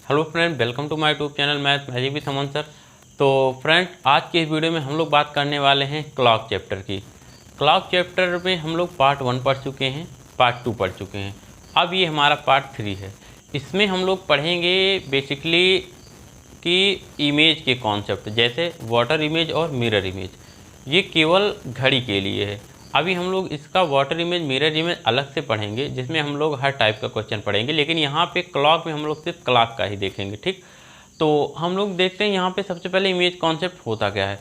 Hello friend, welcome to my YouTube channel math magic with Aman sir. तो friend, आज के इस वीडियो में हम लोग बात करने वाले हैं क्लॉक चैप्टर की। क्लॉक चैप्टर में हम लोग पार्ट 1 पढ़ चुके हैं, पार्ट 2 पढ़ चुके हैं, अब ये हमारा पार्ट 3 है। इसमें हम लोग पढ़ेंगे बेसिकली कि इमेज के कॉन्सेप्ट, जैसे वाटर इमेज और मिरर इमेज। ये केवल घड़ी के लिए है। अभी हम लोग इसका वाटर इमेज मिरर इमेज अलग से पढ़ेंगे, जिसमें हम लोग हर टाइप का क्वेश्चन पढ़ेंगे, लेकिन यहाँ पे क्लॉक में हम लोग सिर्फ क्लॉक का ही देखेंगे। ठीक, तो हम लोग देखते हैं यहाँ पे सबसे पहले इमेज कॉन्सेप्ट होता क्या है।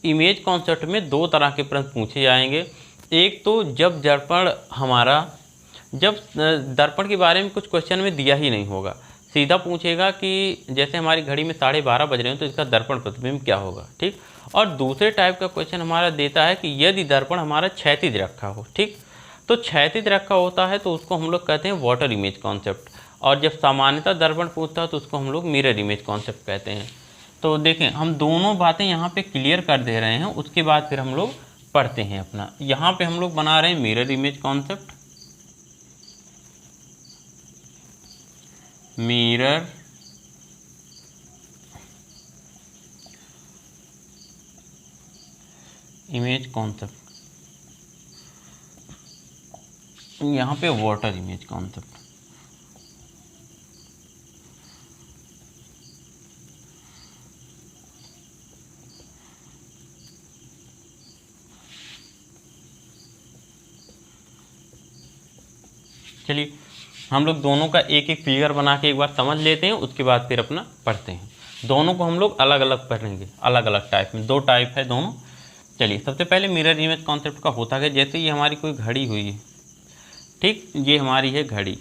इमेज कॉन्सेप्ट में दो तरह के प्रश्न पूछे जाएंगे। एक तो जब दर्पण के बारे में कुछ क्वेश्चन में दिया ही नहीं होगा, सीधा पूछेगा कि जैसे हमारी घड़ी में 12:30 बज रहे हैं तो इसका दर्पण प्रतिबिंब क्या होगा। ठीक, और दूसरे टाइप का क्वेश्चन हमारा देता है कि यदि दर्पण हमारा क्षैतिज रखा हो। ठीक, तो क्षैतिज रखा होता है तो उसको हम लोग कहते हैं वाटर इमेज कॉन्सेप्ट, और जब सामान्यतः दर्पण पूछता है तो उसको हम लोग मिरर इमेज कॉन्सेप्ट कहते हैं। तो देखें, हम दोनों बातें यहाँ पे क्लियर कर दे रहे हैं, उसके बाद फिर हम लोग पढ़ते हैं अपना। यहाँ पे हम लोग बना रहे हैं mirror image concept, mirror image concept, यहाँ पे वाटर इमेज कॉन्सेप्ट। चलिए हम लोग दोनों का एक एक फिगर बना के एक बार समझ लेते हैं, उसके बाद फिर अपना पढ़ते हैं। दोनों को हम लोग अलग अलग पढ़ेंगे, अलग अलग टाइप में, दो टाइप है दोनों। चलिए सबसे पहले मिरर इमेज कॉन्सेप्ट का होता है, जैसे ये हमारी कोई घड़ी हुई है। ठीक, ये हमारी है घड़ी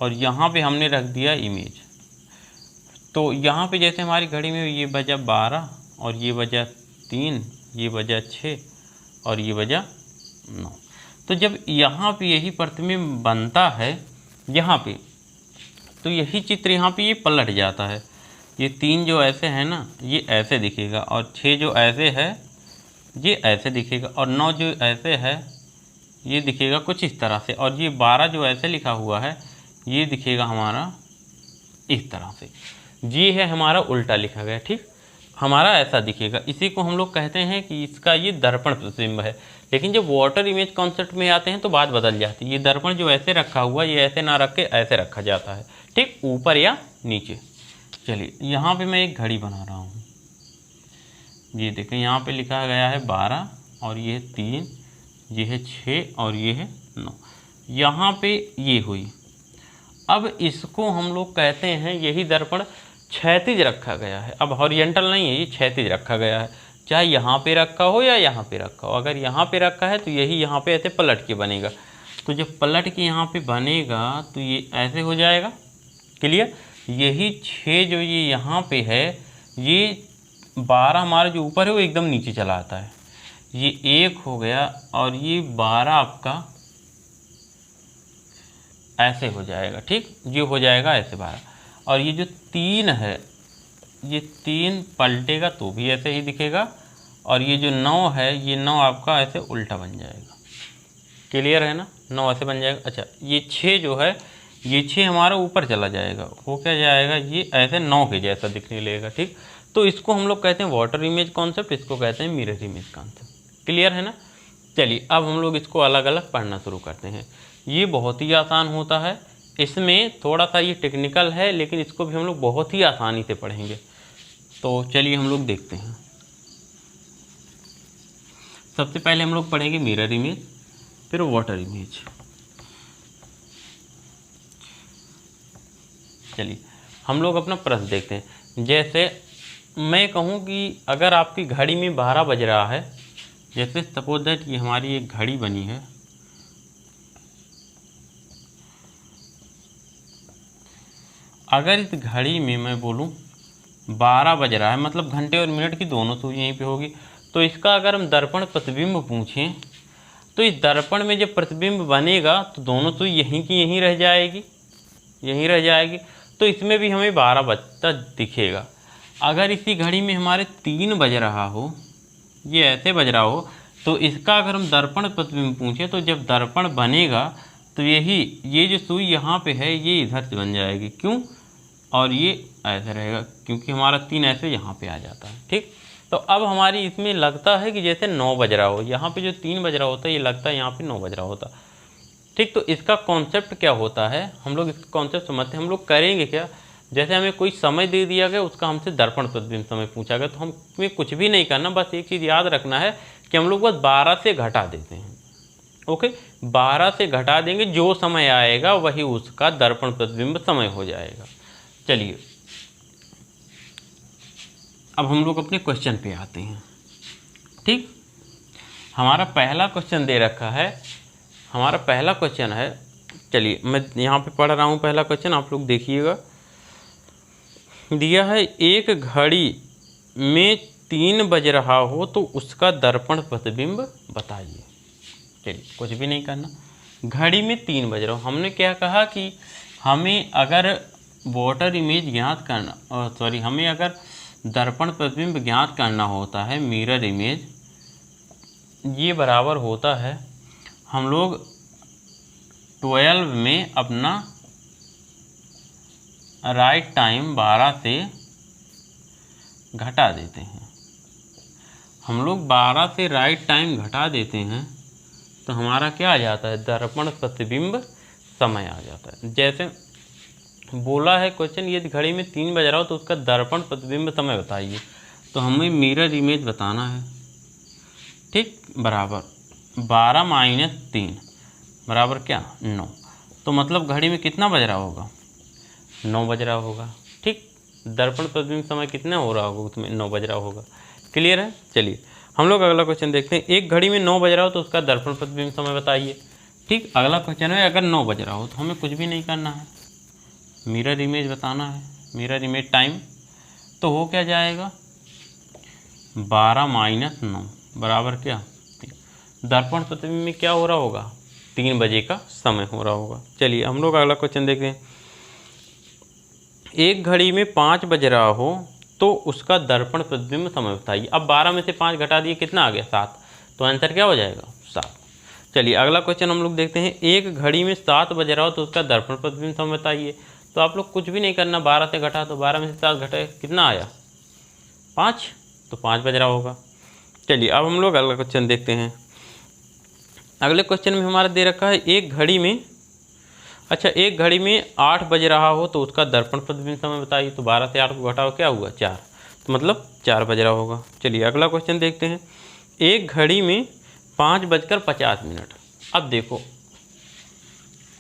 और यहाँ पे हमने रख दिया इमेज। तो यहाँ पे जैसे हमारी घड़ी में ये बजा 12 और ये बजा 3, ये बजा 6 और ये बजा 9। तो जब यहाँ पे यही प्रतिबिंब बनता है यहाँ पे, तो यही चित्र यहाँ पे ये पलट जाता है। ये 3 जो ऐसे है ना, ये ऐसे दिखेगा, और 6 जो ऐसे है ये ऐसे दिखेगा, और 9 जो ऐसे है ये दिखेगा कुछ इस तरह से, और ये 12 जो ऐसे लिखा हुआ है ये दिखेगा हमारा इस तरह से। ये है हमारा उल्टा लिखा गया। ठीक, हमारा ऐसा दिखेगा। इसी को हम लोग कहते हैं कि इसका ये दर्पण प्रतिबिंब है। लेकिन जब वाटर इमेज कॉन्सेप्ट में आते हैं तो बात बदल जाती है। ये दर्पण जो ऐसे रखा हुआ, ये ऐसे ना रख के ऐसे रखा जाता है। ठीक, ऊपर या नीचे। चलिए यहाँ पे मैं एक घड़ी बना रहा हूँ। ये देखें, यहाँ पे लिखा गया है 12 और ये है 3, ये है 6 और ये है 9। यहाँ पे ये हुई। अब इसको हम लोग कहते हैं, यही दर्पण क्षैतिज रखा गया है। अब हॉरिजॉन्टल नहीं है, ये क्षैतिज रखा गया है, चाहे यहाँ पे रखा हो या यहाँ पे रखा हो। अगर यहाँ पे रखा है तो यही यहाँ पे ऐसे पलट के बनेगा। तो जब पलट के यहाँ पे बनेगा तो ये ऐसे हो जाएगा। क्लियर? यही 6 जो ये यहाँ पे है, ये 12 हमारा जो ऊपर है वो एकदम नीचे चला आता है। ये 1 हो गया और ये 12 आपका ऐसे हो जाएगा। ठीक, ये हो जाएगा ऐसे 12, और ये जो 3 है ये 3 पलटेगा तो भी ऐसे ही दिखेगा, और ये जो 9 है ये 9 आपका ऐसे उल्टा बन जाएगा। क्लियर है ना? 9 ऐसे बन जाएगा। अच्छा, ये 6 जो है, ये 6 हमारा ऊपर चला जाएगा, वो क्या जाएगा, ये ऐसे 9 के जैसा दिखने लगेगा। ठीक, तो इसको हम लोग कहते हैं वाटर इमेज कॉन्सेप्ट, इसको कहते हैं मिरर इमेज कॉन्सेप्ट। क्लियर है ना? चलिए अब हम लोग इसको अलग अलग पढ़ना शुरू करते हैं। ये बहुत ही आसान होता है, इसमें थोड़ा सा ये टेक्निकल है, लेकिन इसको भी हम लोग बहुत ही आसानी से पढ़ेंगे। तो चलिए हम लोग देखते हैं। सबसे पहले हम लोग पढ़ेंगे मिरर इमेज, फिर वाटर इमेज। चलिए हम लोग अपना प्रश्न देखते हैं। जैसे मैं कहूँ कि अगर आपकी घड़ी में 12 बज रहा है, जैसे सपोज दैट ये हमारी एक घड़ी बनी है, अगर इस घड़ी में मैं बोलूँ 12 बज रहा है, मतलब घंटे और मिनट की दोनों सुई यहीं पे होगी, तो इसका अगर हम दर्पण प्रतिबिंब पूछें तो इस दर्पण में जब प्रतिबिंब बनेगा तो दोनों सुई यहीं की यहीं रह जाएगी, यहीं रह जाएगी। तो इसमें भी हमें 12 बजता दिखेगा। अगर इसी घड़ी में हमारे 3 बज रहा हो, ये ऐसे बज रहा हो, तो इसका अगर हम दर्पण प्रतिबिंब पूछें तो जब दर्पण बनेगा तो ये जो सुई यहाँ पे है ये इधर से बन जाएगी, क्यों, और ये ऐसे रहेगा क्योंकि हमारा 3 ऐसे यहाँ पे आ जाता है। ठीक, तो अब हमारी इसमें लगता है कि जैसे 9 बज रहा हो, यहाँ पे जो 3 बज रहा होता है ये लगता है यहाँ पे 9 बज रहा होता। ठीक, तो इसका कॉन्सेप्ट क्या होता है, हम लोग इसका कॉन्सेप्ट समझते हैं। हम लोग करेंगे क्या, जैसे हमें कोई समय दे दिया गया, उसका हमसे दर्पण प्रतिबिंब समय पूछा गया, तो हमें कुछ भी नहीं करना, बस एक चीज़ याद रखना है कि हम लोग बस 12 से घटा देते हैं। ओके, 12 से घटा देंगे, जो समय आएगा वही उसका दर्पण प्रतिबिंब समय हो जाएगा। चलिए अब हम लोग अपने क्वेश्चन पे आते हैं। ठीक, हमारा पहला क्वेश्चन दे रखा है, हमारा पहला क्वेश्चन है, चलिए मैं यहाँ पे पढ़ रहा हूँ पहला क्वेश्चन, आप लोग देखिएगा। दिया है एक घड़ी में 3 बज रहा हो तो उसका दर्पण प्रतिबिंब बताइए। चलिए कुछ भी नहीं करना, घड़ी में 3 बज रहा हो, हमने क्या कहा कि हमें अगर वाटर इमेज ज्ञात करना, हमें अगर दर्पण प्रतिबिंब ज्ञात करना होता है, मिरर इमेज, ये बराबर होता है, हम लोग 12 में अपना राइट टाइम 12 से घटा देते हैं। हम लोग 12 से राइट टाइम घटा देते हैं तो हमारा क्या आ जाता है, दर्पण प्रतिबिंब समय आ जाता है। जैसे बोला है क्वेश्चन, ये घड़ी में 3 बज रहा हो तो उसका दर्पण प्रतिबिंब समय बताइए, तो हमें मिरर इमेज बताना है। ठीक, बराबर 12 माइनस 3 बराबर क्या, 9। तो मतलब घड़ी में कितना बज रहा होगा, 9 बज रहा होगा। ठीक, दर्पण प्रतिबिंब समय कितना हो रहा होगा, उसमें 9 बज रहा होगा। क्लियर है। चलिए हम लोग अगला क्वेश्चन देखते हैं। एक घड़ी में 9 बज रहा हो तो उसका दर्पण प्रतिबिंब समय बताइए। ठीक, अगला क्वेश्चन है, अगर 9 बज रहा हो तो हमें कुछ भी नहीं करना है, मिरर इमेज बताना है, मिरर इमेज टाइम, तो हो क्या जाएगा, 12 माइनस 9 बराबर क्या, दर्पण प्रतिबिंब में क्या हो रहा होगा, 3 बजे का समय हो रहा होगा। चलिए हम लोग अगला क्वेश्चन देखते हैं। एक घड़ी में 5 बज रहा हो तो उसका दर्पण प्रतिबिंब समय बताइए। अब 12 में से 5 घटा दिए, कितना आ गया, 7, तो आंसर क्या हो जाएगा, 7। चलिए अगला क्वेश्चन हम लोग देखते हैं। एक घड़ी में 7 बज रहा हो तो उसका दर्पण प्रतिबिंब समय बताइए। तो आप लोग कुछ भी नहीं करना, 12 से घटा, तो 12 में से 7 घटे, कितना आया, 5, तो 5 बज रहा होगा। चलिए अब हम लोग अगला क्वेश्चन देखते हैं। अगले क्वेश्चन में हमारा दे रखा है, एक घड़ी में, अच्छा एक घड़ी में 8 बज रहा हो तो उसका दर्पण प्रतिबिंब समय बताइए। तो 12 से 8 को घटाओ, क्या हुआ, 4, तो मतलब 4 बज रहा होगा। चलिए अगला क्वेश्चन देखते हैं। एक घड़ी में 5:50। अब देखो,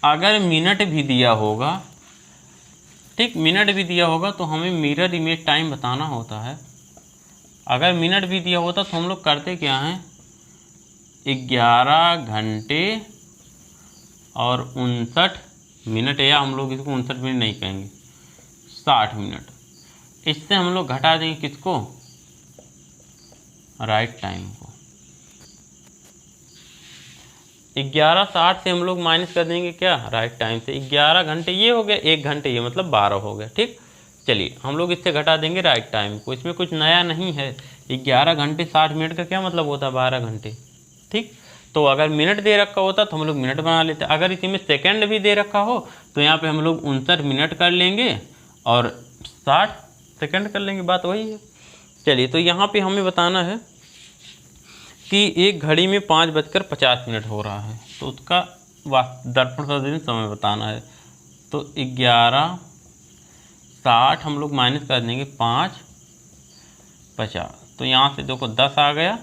अगर मिनट भी दिया होगा, ठीक, मिनट भी दिया होगा तो हमें मिरर इमेज टाइम बताना होता है। अगर मिनट भी दिया होता तो हम लोग करते क्या हैं, 11 घंटे और 59 मिनट, या हम लोग इसको 59 मिनट नहीं कहेंगे, 60 मिनट। इससे हम लोग घटा देंगे किसको, राइट टाइम को। 11:60 से हम लोग माइनस कर देंगे क्या, राइट टाइम से। 11 घंटे ये हो गया, 1 घंटे ये, मतलब 12 हो गया। ठीक, चलिए हम लोग इससे घटा देंगे राइट टाइम को। इसमें कुछ नया नहीं है, 11 घंटे 60 मिनट का क्या मतलब होता है, 12 घंटे। ठीक, तो अगर मिनट दे रखा होता तो हम लोग मिनट बना लेते। अगर इसी में सेकंड भी दे रखा हो तो यहाँ पे हम लोग 59 मिनट कर लेंगे और 60 सेकंड कर लेंगे, बात वही है। चलिए तो यहाँ पे हमें बताना है कि एक घड़ी में 5:50 हो रहा है तो उसका दर्पण प्रतिबिंब समय बताना है। तो 11:60 हम लोग माइनस कर देंगे 5:50, तो यहाँ से देखो 10 आ गया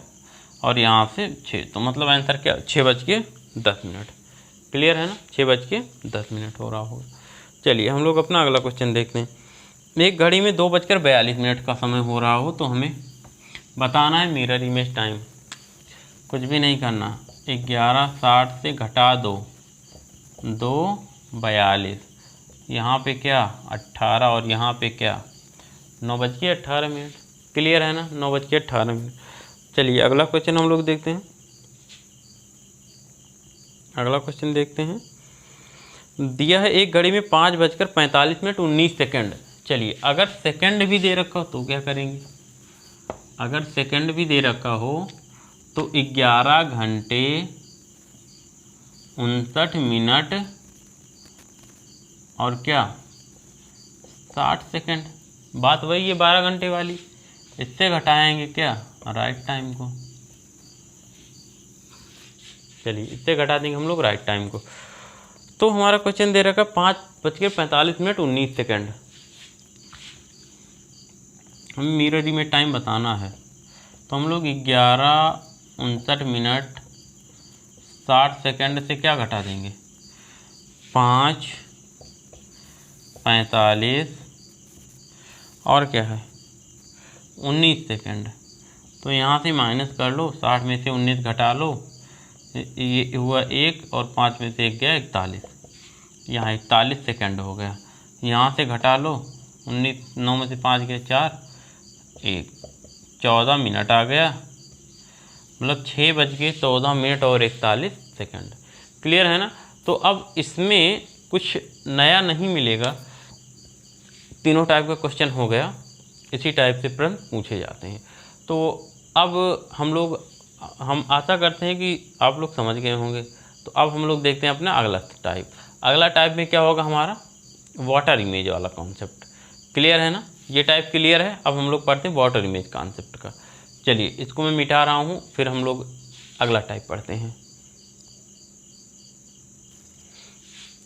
और यहाँ से 6, तो मतलब आंसर क्या, 6:10। क्लियर है ना, 6:10 हो रहा होगा। चलिए हम लोग अपना अगला क्वेश्चन देखते हैं। एक घड़ी में 2:42 का समय हो रहा हो तो हमें बताना है मिरर इमेज टाइम। कुछ भी नहीं करना, 11:60 से घटा दो, 2:42, यहाँ पे क्या 18 और यहाँ पे क्या 9:18। क्लियर है ना, 9:18। चलिए अगला क्वेश्चन हम लोग देखते हैं। अगला क्वेश्चन देखते हैं। दिया है एक घड़ी में 5:45 चलिए अगर सेकंड भी दे रखा हो तो क्या करेंगे, अगर सेकंड भी दे रखा हो तो 11 घंटे 59 मिनट और क्या 60 सेकंड। बात वही है 12 घंटे वाली। इससे घटाएंगे क्या राइट टाइम को। चलिए इससे घटा देंगे हम लोग राइट टाइम को। तो हमारा क्वेश्चन दे रखा 5:45 हमें मिररी में टाइम बताना है। तो हम लोग 11:59 मिनट 60 सेकंड से क्या घटा देंगे 5:45 और क्या है 19 सेकंड। तो यहाँ से माइनस कर लो, 60 में से 19 घटा लो, ये हुआ 1 और 5 में से 1 गया 41। यहाँ 41 सेकंड हो गया। यहाँ से घटा लो 19, 9 में से 5 गया 4, 1 14 मिनट आ गया। मतलब 6:14 और 41 सेकंड। क्लियर है ना। तो अब इसमें कुछ नया नहीं मिलेगा, तीनों टाइप का क्वेश्चन हो गया, इसी टाइप से प्रश्न पूछे जाते हैं। तो अब हम आशा करते हैं कि आप लोग समझ गए होंगे। तो अब हम लोग देखते हैं अपना अगला टाइप। अगला टाइप में क्या होगा हमारा वाटर इमेज वाला कॉन्सेप्ट। क्लियर है ना, ये टाइप क्लियर है। अब हम लोग पढ़ते हैं वाटर इमेज कॉन्सेप्ट का। चलिए इसको मैं मिटा रहा हूँ, फिर हम लोग अगला टाइप पढ़ते हैं।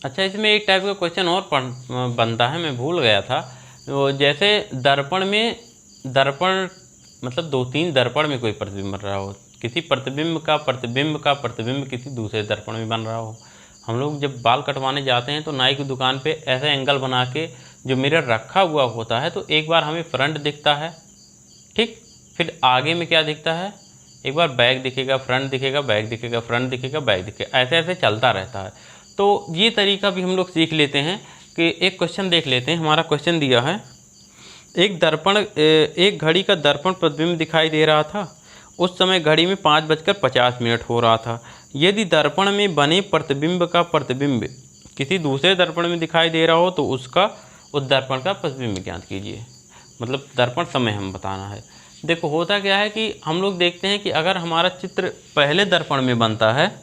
अच्छा, इसमें एक टाइप का क्वेश्चन और बनता है, मैं भूल गया था। तो जैसे दर्पण मतलब 2-3 दर्पण में कोई प्रतिबिंब बन रहा हो, किसी प्रतिबिंब का प्रतिबिंब किसी दूसरे दर्पण में बन रहा हो। हम लोग जब बाल कटवाने जाते हैं तो नाई की दुकान पे ऐसा एंगल बना के जो मिरर रखा हुआ होता है, तो एक बार हमें फ्रंट दिखता है, ठीक, फिर आगे में क्या दिखता है, एक बार बैक दिखेगा, फ्रंट दिखेगा, बैक दिखेगा, फ्रंट दिखेगा, बैक दिखेगा, ऐसे ऐसे चलता रहता है। तो ये तरीका भी हम लोग सीख लेते हैं कि एक क्वेश्चन देख लेते हैं। हमारा क्वेश्चन दिया है एक घड़ी का दर्पण प्रतिबिंब दिखाई दे रहा था। उस समय घड़ी में 5:50 हो रहा था। यदि दर्पण में बने प्रतिबिंब का प्रतिबिंब किसी दूसरे दर्पण में दिखाई दे रहा हो तो उस दर्पण का प्रतिबिंब ज्ञात कीजिए। मतलब दर्पण समय हम बताना है। देखो होता क्या है कि हम लोग देखते हैं कि अगर हमारा चित्र पहले दर्पण में बनता है,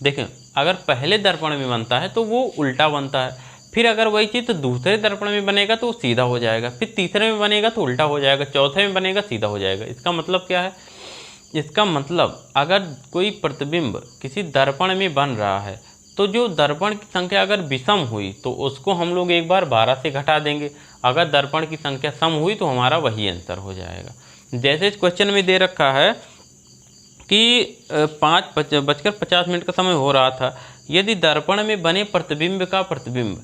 देखें अगर पहले दर्पण में बनता है तो वो उल्टा बनता है, फिर अगर वही चित्र दूसरे दर्पण में बनेगा तो वो सीधा हो जाएगा, फिर तीसरे में बनेगा तो उल्टा हो जाएगा, चौथे में बनेगा सीधा हो जाएगा। इसका मतलब क्या है, इसका मतलब अगर कोई प्रतिबिंब किसी दर्पण में बन रहा है तो जो दर्पण की संख्या अगर विषम हुई तो उसको हम लोग एक बार 12 से घटा देंगे। अगर दर्पण की संख्या सम हुई तो हमारा वही आंसर हो जाएगा। जैसे इस क्वेश्चन में दे रखा है कि 5:50 का समय हो रहा था। यदि दर्पण में बने प्रतिबिंब का प्रतिबिंब,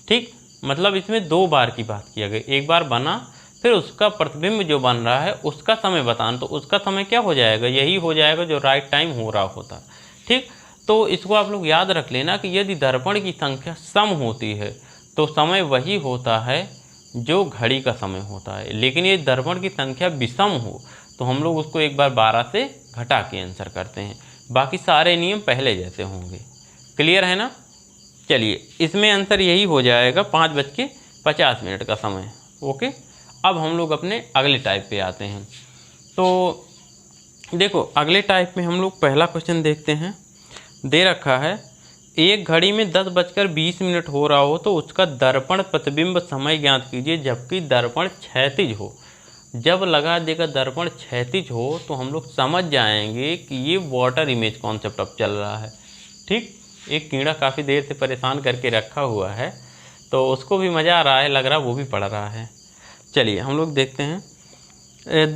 ठीक, मतलब इसमें 2 बार की बात किया गई, एक बार बना फिर उसका प्रतिबिंब जो बन रहा है उसका समय बताना, तो उसका समय क्या हो जाएगा, यही हो जाएगा जो राइट टाइम हो रहा होता है। ठीक, तो इसको आप लोग याद रख लेना कि यदि दर्पण की संख्या सम होती है तो समय वही होता है जो घड़ी का समय होता है, लेकिन ये दर्पण की संख्या विषम हो तो हम लोग उसको एक बार 12 से घटा के आंसर करते हैं। बाकी सारे नियम पहले जैसे होंगे। क्लियर है ना। चलिए इसमें आंसर यही हो जाएगा 5:50 का समय। ओके, अब हम लोग अपने अगले टाइप पे आते हैं। तो देखो अगले टाइप में हम लोग पहला क्वेश्चन देखते हैं। दे रखा है एक घड़ी में 10:20 हो रहा हो तो उसका दर्पण प्रतिबिंब समय ज्ञात कीजिए जबकि दर्पण क्षैतिज हो। जब लगा देगा दर्पण क्षैतिज हो तो हम लोग समझ जाएंगे कि ये वाटर इमेज कॉन्सेप्ट अब चल रहा है। ठीक, एक कीड़ा काफ़ी देर से परेशान करके रखा हुआ है तो उसको भी मज़ा आ रहा है, लग रहा है वो भी पढ़ रहा है। चलिए हम लोग देखते हैं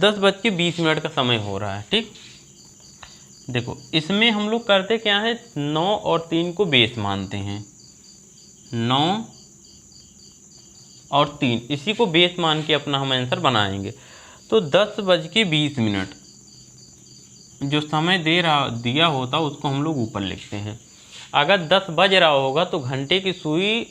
10:20 का समय हो रहा है। ठीक, देखो इसमें हम लोग करते क्या है, 9 और 3 को बेस मानते हैं। 9 और 3 इसी को बेस मान के अपना हम आंसर बनाएंगे। तो 10:20 जो समय दिया होता उसको हम लोग ऊपर लिखते हैं। अगर 10 बज रहा होगा तो घंटे की सुई,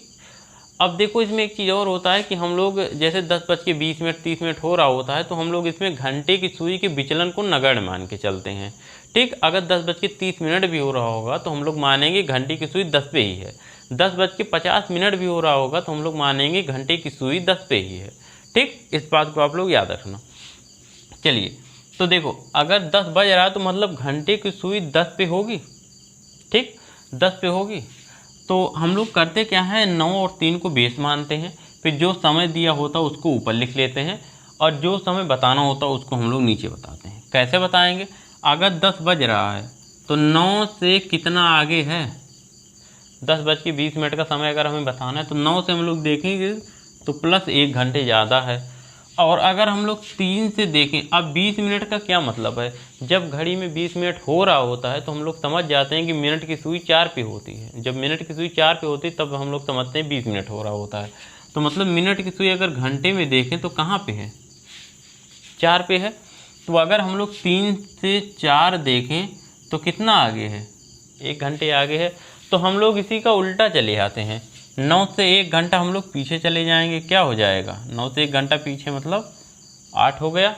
अब देखो इसमें एक चीज़ और होता है कि हम लोग जैसे 10:20 30 हो रहा होता है तो हम लोग इसमें घंटे की सुई के विचलन को नगण्य मान के चलते हैं। ठीक, अगर 10:30 भी हो रहा होगा तो हम लोग मानेंगे घंटे की सुई 10 पे ही है। 10:50 भी हो रहा होगा तो हम लोग मानेंगे घंटे की सुई 10 पे ही है। ठीक, इस बात को आप लोग याद रखना। चलिए तो देखो अगर 10 बज रहा है तो मतलब घंटे की सुई 10 पे होगी। ठीक, 10 पे होगी। तो हम लोग करते क्या है, 9 और 3 को बेस मानते हैं, फिर जो समय दिया होता है उसको ऊपर लिख लेते हैं और जो समय बताना होता है उसको हम लोग नीचे बताते हैं। कैसे बताएंगे, अगर 10 बज रहा है तो 9 से कितना आगे है, 10:20 का समय अगर हमें बताना है तो 9 से हम लोग देखेंगे तो प्लस 1 घंटे ज़्यादा है। और अगर हम लोग 3 से देखें, अब 20 मिनट का क्या मतलब है, जब घड़ी में 20 मिनट हो रहा होता है तो हम लोग समझ जाते हैं कि मिनट की सुई 4 पे होती है। जब मिनट की सुई 4 पे होती है तब हम लोग समझते हैं 20 मिनट हो रहा होता है। तो मतलब मिनट की सुई अगर घंटे में देखें तो कहाँ पे है, 4 पे है। तो अगर हम लोग 3 से 4 देखें तो कितना आगे है, 1 घंटे आगे है। तो हम लोग इसी का उल्टा चले आते हैं, 9 से 1 घंटा हम लोग पीछे चले जाएंगे, क्या हो जाएगा, 9 से 1 घंटा पीछे मतलब 8 हो गया।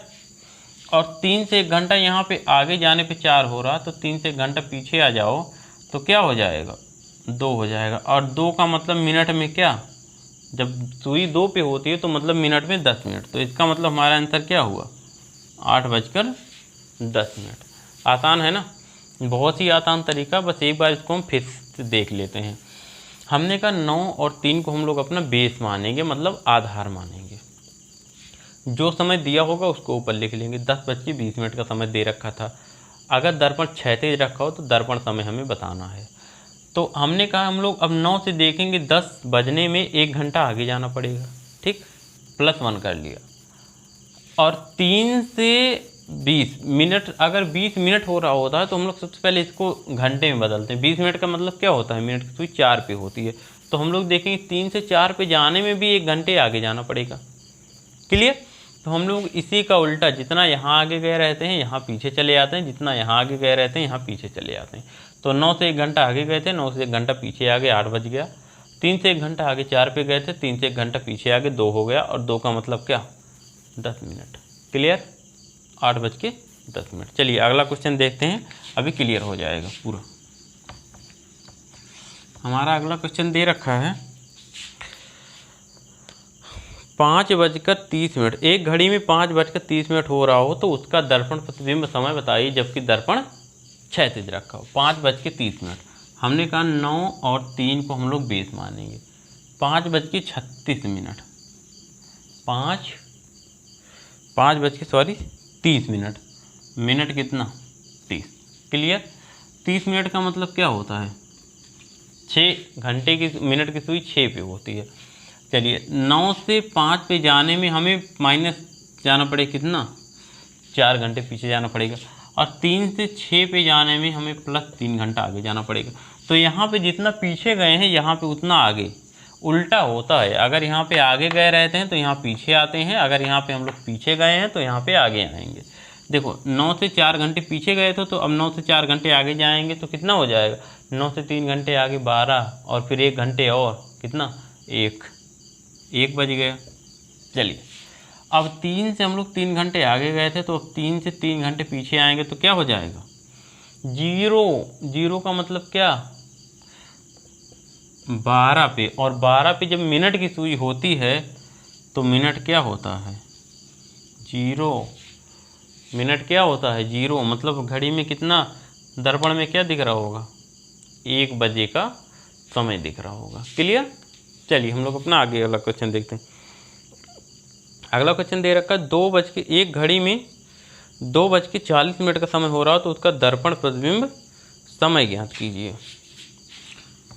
और 3 से 1 घंटा यहाँ पे आगे जाने पे 4 हो रहा, तो 3 से 1 घंटा पीछे आ जाओ तो क्या हो जाएगा, 2 हो जाएगा। और 2 का मतलब मिनट में क्या, जब सुई 2 पे होती है तो मतलब मिनट में 10 मिनट। तो इसका मतलब हमारा आंसर क्या हुआ, 8:10। आसान है ना, बहुत ही आसान तरीका। बस एक बार इसको हम फिर से देख लेते हैं। हमने कहा 9 और 3 को हम लोग अपना बेस मानेंगे, मतलब आधार मानेंगे। जो समय दिया होगा उसको ऊपर लिख लेंगे। 10:20 का समय दे रखा था, अगर दर्पण क्षैतिज रखा हो तो दर्पण समय हमें बताना है। तो हमने कहा हम लोग अब 9 से देखेंगे, 10 बजने में 1 घंटा आगे जाना पड़ेगा, ठीक, +1 कर लिया। और 3 से 20 मिनट, अगर 20 मिनट हो रहा होता है तो हम लोग सबसे पहले इसको घंटे में बदलते हैं। 20 मिनट का मतलब क्या होता है, मिनट की सुई 4 पे होती है। तो हम लोग देखेंगे 3 से 4 पे जाने में भी 1 घंटे आगे जाना पड़ेगा। क्लियर। तो हम लोग इसी का उल्टा, जितना यहाँ आगे गए रहते हैं यहाँ पीछे चले आते हैं, जितना यहाँ आगे गए रहते हैं यहाँ पीछे चले आते हैं। तो 9 से 1 घंटा आगे गए थे, 9 से 1 घंटा पीछे आ गए, 8 बज गया। 3 से 1 घंटा आगे 4 पे गए थे, 3 से 1 घंटा पीछे आ गए, 2 हो गया। और 2 का मतलब क्या, 10 मिनट। क्लियर, 8:10। चलिए अगला क्वेश्चन देखते हैं, अभी क्लियर हो जाएगा पूरा। हमारा अगला क्वेश्चन दे रखा है 5:30। एक घड़ी में 5:30 हो रहा हो तो उसका दर्पण प्रतिबिंब समय बताइए जबकि दर्पण क्षैतिज रखा हो। 5:30। हमने कहा 9 और 3 को हम लोग बेस मानेंगे। 5:36। 30 मिनट, मिनट कितना, 30। क्लियर। 30 मिनट का मतलब क्या होता है, 6 घंटे की, मिनट की सुई 6 पे होती है। चलिए 9 से 5 पे जाने में हमें माइनस जाना पड़ेगा कितना, 4 घंटे पीछे जाना पड़ेगा। और 3 से 6 पे जाने में हमें +3 घंटा आगे जाना पड़ेगा। तो यहाँ पे जितना पीछे गए हैं यहाँ पे उतना आगे, उल्टा होता है। अगर यहाँ पे आगे गए रहते हैं तो यहाँ पीछे आते हैं, अगर यहाँ पे हम लोग पीछे गए हैं तो यहाँ पे आगे आएंगे। देखो 9 से 4 घंटे पीछे गए थे तो अब 9 से 4 घंटे आगे जाएंगे तो कितना हो जाएगा, 9 से 3 घंटे आगे 12 और फिर 1 घंटे और कितना, 1 बज गया। चलिए अब 3 से हम लोग 3 घंटे आगे गए थे तो अब 3 से 3 घंटे पीछे आएंगे तो क्या हो जाएगा, 0। 0 का मतलब क्या, 12 पे। और 12 पे जब मिनट की सुई होती है तो मिनट क्या होता है, 0। मिनट क्या होता है, 0। मतलब घड़ी में कितना, दर्पण में क्या दिख रहा होगा, 1 बजे का समय दिख रहा होगा। क्लियर। चलिए हम लोग अपना आगे अगला क्वेश्चन देखते हैं। अगला क्वेश्चन दे रखा है एक घड़ी में 2:40 का समय हो रहा हो तो उसका दर्पण प्रतिबिंब समय ज्ञात कीजिए।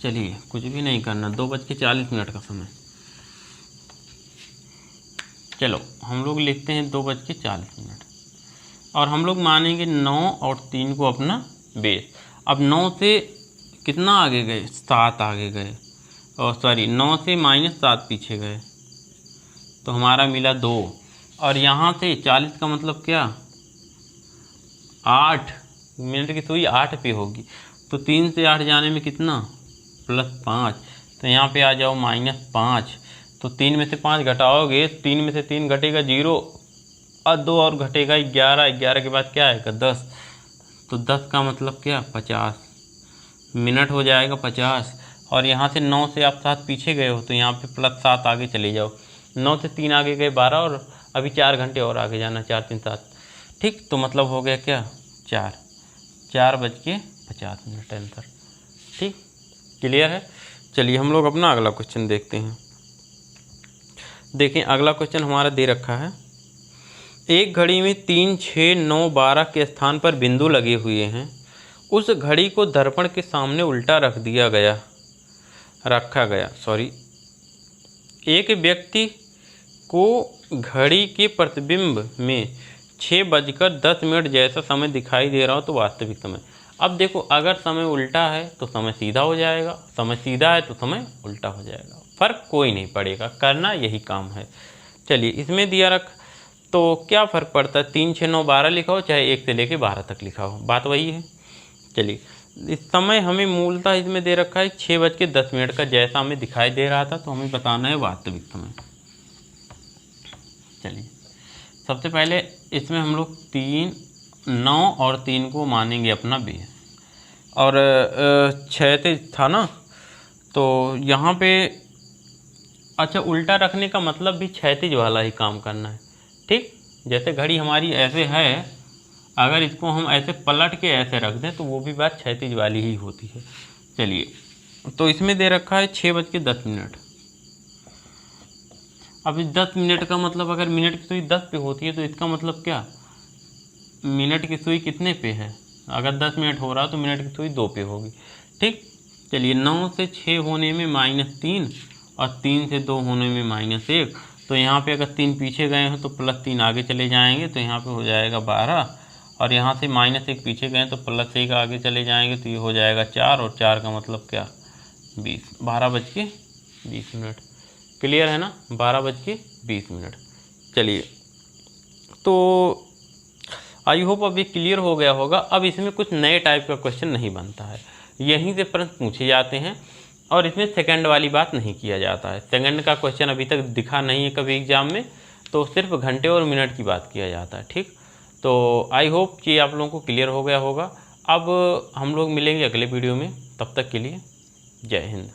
चलिए कुछ भी नहीं करना, 2:40 का समय। चलो हम लोग लिखते हैं 2:40 और हम लोग मानेंगे 9 और 3 को अपना बेस। अब 9 से कितना आगे गए, 7 आगे गए, और सॉरी 9 से -7 पीछे गए तो हमारा मिला 2। और यहाँ से 40 का मतलब क्या, 8। मिनट की सुई 8 पे होगी तो 3 से 8 जाने में कितना, +5। तो यहाँ पे आ जाओ -5। तो 3 में से 5 घटाओगे, 3 में से 3 घटेगा 0 और 2 और घटेगा 11। 11 के बाद क्या आएगा, 10। तो 10 का मतलब क्या, 50 मिनट हो जाएगा, 50। और यहाँ से 9 से आप 7 पीछे गए हो तो यहाँ पे +7 आगे चले जाओ। 9 से 3 आगे गए 12 और अभी 4 घंटे और आगे जाना, 4 3 7। ठीक, तो मतलब हो गया क्या, 4:50 आंसर। ठीक। क्लियर है। चलिए हम लोग अपना अगला क्वेश्चन देखते हैं। देखें अगला क्वेश्चन हमारा दे रखा है, एक घड़ी में 3, 6, 9, 12 के स्थान पर बिंदु लगे हुए हैं। उस घड़ी को दर्पण के सामने उल्टा रखा गया। एक व्यक्ति को घड़ी के प्रतिबिंब में 6:10 जैसा समय दिखाई दे रहा हो तो वास्तविक समय। अब देखो अगर समय उल्टा है तो समय सीधा हो जाएगा, समय सीधा है तो समय उल्टा हो जाएगा, फ़र्क कोई नहीं पड़ेगा, करना यही काम है। चलिए इसमें दिया रख तो क्या फ़र्क पड़ता है, 3, 6, 9, 12 लिखा हो चाहे 1 से लेके 12 तक लिखा हो, बात वही है। चलिए इस समय हमें मूलतः इसमें दे रखा है 6:10 का, जैसा हमें दिखाई दे रहा था, तो हमें बताना है वास्तविक समय। चलिए सबसे पहले इसमें हम लोग 3, 9 और 3 को मानेंगे अपना बेस, और 6 था ना, तो यहाँ पे अच्छा उल्टा रखने का मतलब भी क्षैतिज वाला ही काम करना है, ठीक। जैसे घड़ी हमारी ऐसे है, अगर इसको हम ऐसे पलट के ऐसे रख दें तो वो भी बात क्षैतिज वाली ही होती है। चलिए तो इसमें दे रखा है 6:10। अब इस 10 मिनट का मतलब अगर मिनट की सुई 10 पे होती है तो इसका मतलब क्या, मिनट की सुई कितने पे है, अगर 10 मिनट हो रहा तो मिनट की सुई 2 पे होगी, ठीक। चलिए 9 से 6 होने में -3 और 3 से 2 होने में -1, तो यहाँ पे अगर 3 पीछे गए हैं तो +3 आगे चले जाएंगे, तो यहाँ पे हो जाएगा 12, और यहाँ से -1 पीछे गए तो +1 आगे चले जाएंगे, तो ये हो जाएगा 4, और 4 का मतलब क्या 20, 12:20। क्लियर है ना, 12:20। चलिए तो आई होप अब ये क्लियर हो गया होगा। अब इसमें कुछ नए टाइप का क्वेश्चन नहीं बनता है, यहीं से प्रश्न पूछे जाते हैं, और इसमें सेकंड वाली बात नहीं किया जाता है। सेकंड का क्वेश्चन अभी तक दिखा नहीं है कभी एग्जाम में, तो सिर्फ घंटे और मिनट की बात किया जाता है, ठीक। तो आई होप कि आप लोगों को क्लियर हो गया होगा। अब हम लोग मिलेंगे अगले वीडियो में, तब तक के लिए जय हिंद।